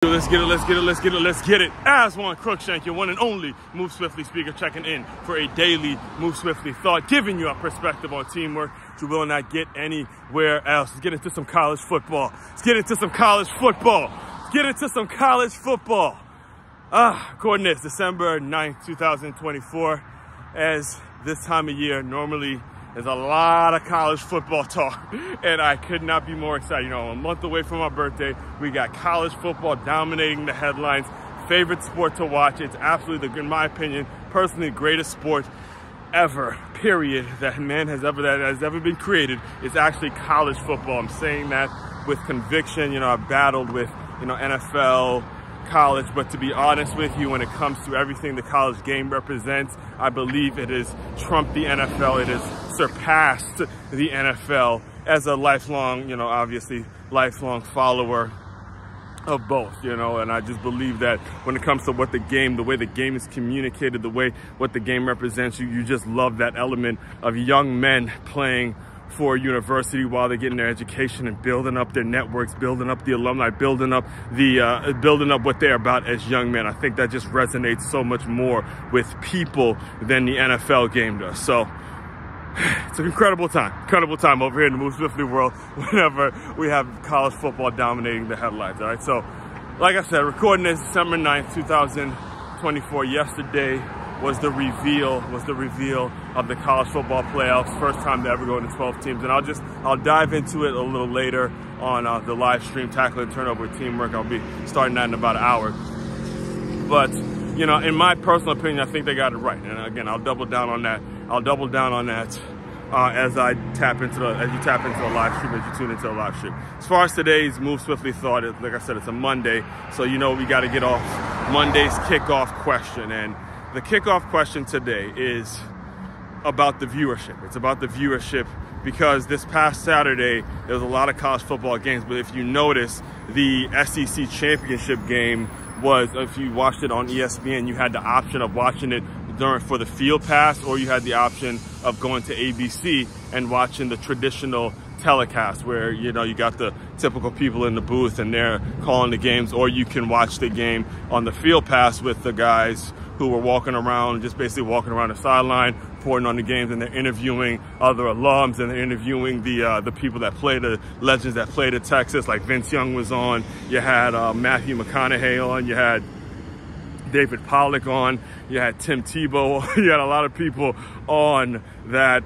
Let's get it. As one Crookshank, your one and only Move Swiftly speaker, checking in for a daily Move Swiftly thought, giving you a perspective on teamwork you will not get anywhere else. Let's get into some college football. According to December 9th, 2024, as this time of year normally there's a lot of college football talk, and I could not be more excited. You know, a month away from my birthday, we got college football dominating the headlines. Favorite sport to watch. It's absolutely, in my opinion, personally, the greatest sport ever, period, that has ever been created. Is actually college football. I'm saying that with conviction. You know, I've battled with, NFL, college, but to be honest with you, when it comes to everything the college game represents, I believe it has trumped the NFL. It has surpassed the NFL as a lifelong, obviously lifelong follower of both, and I just believe that when it comes to what the way the game is communicated, what the game represents, you just love that element of young men playing for a university while they're getting their education and building up their networks, building up the alumni, building up what they're about as young men. I think that just resonates so much more with people than the NFL game does. So it's an incredible time over here in the Move Swiftly world whenever we have college football dominating the headlines. All right, so like I said, recording this December 9th, 2024. Yesterday was the reveal of the college football playoffs. First time to ever go into 12 teams. And I'll dive into it a little later on the live stream, Tackling Turnover Teamwork. I'll be starting that in about an hour. But, in my personal opinion, I think they got it right. And again, I'll double down on that. As you tap into the live stream, as you tune into the live stream. As far as today's Move Swiftly thought, like I said, it's a Monday. So, we got to get off Monday's kickoff question. And the kickoff question today is about the viewership. It's about the viewership because this past Saturday, there was a lot of college football games. But if you notice, the SEC championship game if you watched it on ESPN, you had the option of watching it for the field pass, or you had the option of going to ABC and watching the traditional telecast where, you got the typical people in the booth and they're calling the games, or you can watch the game on the field pass with the guys who were basically walking around the sideline, reporting on the games, and they're interviewing other alums, and they're interviewing the people that play, the legends that played at Texas, like Vince Young was on. You had Matthew McConaughey on. You had David Pollock on. You had Tim Tebow. You had a lot of people on that,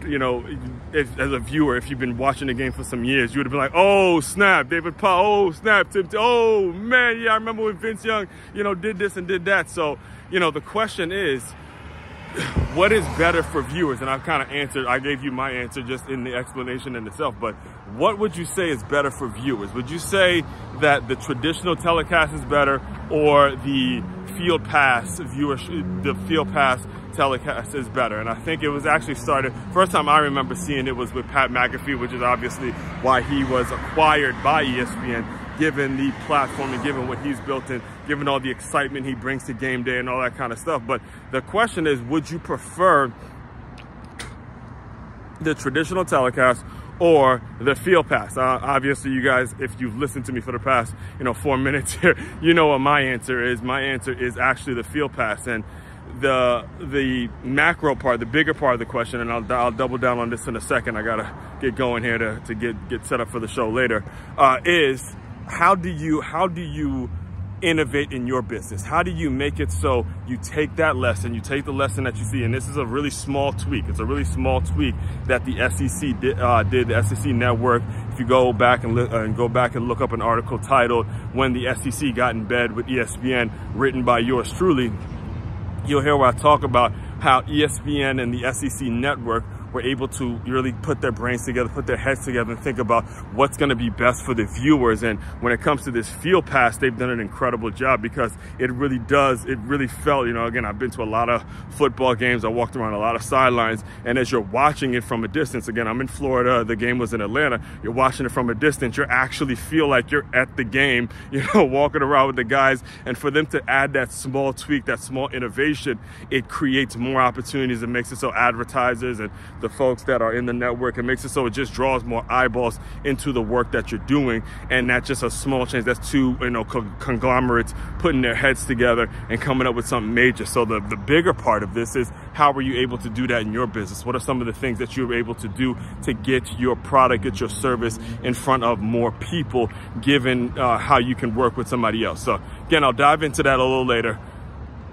as a viewer, if you've been watching the game for some years, you would have been like, oh, snap, David Pollock, oh, snap, Tim Tebow, oh, man, yeah, I remember when Vince Young, did this and did that. So, the question is, what is better for viewers? And I've kind of answered, I gave you my answer just in the explanation in itself, but what would you say is better for viewers? Would you say that the traditional telecast is better, or the field pass telecast is better? And I think it was actually first time I remember seeing it was with Pat McAfee, which is obviously why he was acquired by ESPN, given the platform and given what he's built in, given all the excitement he brings to game day and all that kind of stuff. But the question is, would you prefer the traditional telecast or the field pass? Obviously, you guys, if you've listened to me for the past, 4 minutes here, what my answer is. My answer is actually the field pass. And the macro part, the bigger part of the question, and I'll double down on this in a second. I gotta get going here to get set up for the show later. Is how do you innovate in your business? How do you make it so you take that lesson, you take the lesson that you see, and this is a really small tweak. It's a really small tweak that the SEC did, the SEC network. If you go back and look up an article titled "When the SEC Got in Bed with ESPN," written by yours truly, you'll hear where I talk about how ESPN and the SEC network were able to really put their brains together, put their heads together, and think about what's going to be best for the viewers. And when it comes to this field pass, they've done an incredible job, because it really felt, again, I've been to a lot of football games. I walked around a lot of sidelines, and as you're watching it from a distance, again, I'm in Florida, the game was in Atlanta, you're watching it from a distance, you actually feel like you're at the game, walking around with the guys. And for them to add that small tweak, that small innovation, it creates more opportunities. It makes it so advertisers and the folks that are in the network. It makes it so it just draws more eyeballs into the work that you're doing, and not just a small change. That's two, you know, conglomerates putting their heads together and coming up with something major. So the bigger part of this is, how were you able to do that in your business? What are some of the things that you were able to do to get your product, get your service in front of more people, given how you can work with somebody else? So again, I'll dive into that a little later.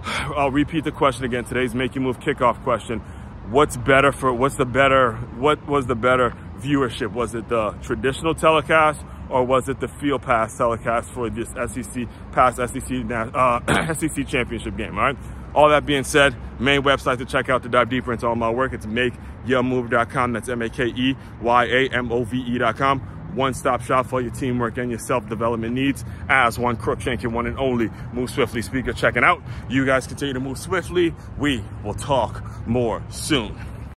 I'll repeat the question again. Today's Make You Move kickoff question. What was the better viewership? Was it the traditional telecast, or was it the Field Pass telecast for this SEC championship game? All right. All that being said, main website to check out to dive deeper into all my work, it's makeyourmove.com. That's MakeYamove.com. One-stop shop for your teamwork and your self-development needs. As one Crookshank, your one and only Move Swiftly speaker checking out. You guys continue to move swiftly. We will talk more soon.